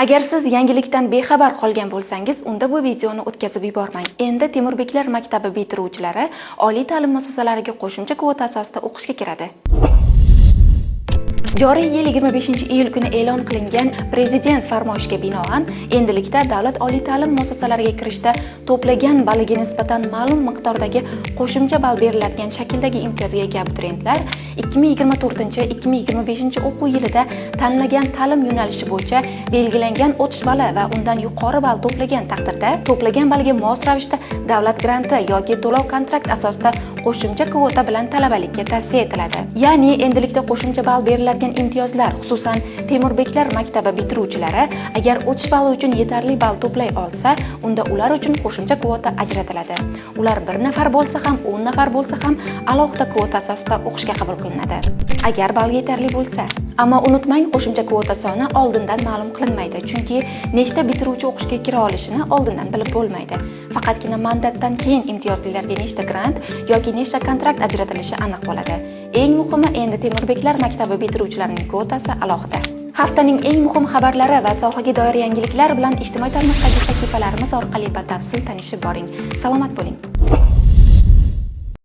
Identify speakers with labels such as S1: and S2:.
S1: Agar siz yangilikdan bexabar qolgan bo'lsangiz, unda bu videoni o'tkazib yubormang. Endi Temurbeklar maktabi bitiruvchilari oliy ta'lim muassasalariga qo'shimcha kvota asosida o'qishga kiradi. Joriy yil 25-iyul kuni e'lon qilingan Prezident farmoyishiga binoan endilikda davlat oliy ta'lim muassasalariga kirishda to'plagan balliga nisbatan ma'lum miqdordagi qo'shimcha ball beriladigan shakldagi imtiyozga ega abituriyentlar 2024-2025 o'quv yilida tanlagan ta'lim yo'nalishi bo'yicha belgilangan o'tish balli va undan yuqori ball to'plagan taqdirda to'plagan balliga mos ravishda davlat granti yoki to'lov kontrakt asosida qo'shimcha kvota bilan talabalikka tavsiya etiladi. Ya'ni endilikda qo'shimcha ball beriladigan imtiyozlar, xususan Temurbeklar maktabi bitiruvchilari agar o'tish balli uchun yetarli ball to'play olsa, unda ular uchun qo'shimcha kvota ajratiladi. Ular 1 nafar bo'lsa ham, 10 nafar bo'lsa ham alohida kvota asosida o'qishga qabul qilinadi. Agar ball yetarli bo'lsa. Ammo unutmang, qo'shimcha kvota soni oldindan ma'lum qilinmaydi, chunki nechta bitiruvchi o'qishga kira olishini oldindan bilib bo'lmaydi. Faqatgina mandatdan keyin imtiyozlilarga nechta grant yoki nechta kontrakt ajratilishi aniq bo'ladi. Eng muhimi, endi Temurbeklar maktabi bitiruvchilarining kvotasi alohida. Haftaning eng muhim xabarlari va sohaga doir yangiliklar bilan ijtimoiy tarmoqdagi sahifalarimiz orqali batafsil tanishib boring. Salomat bo'ling.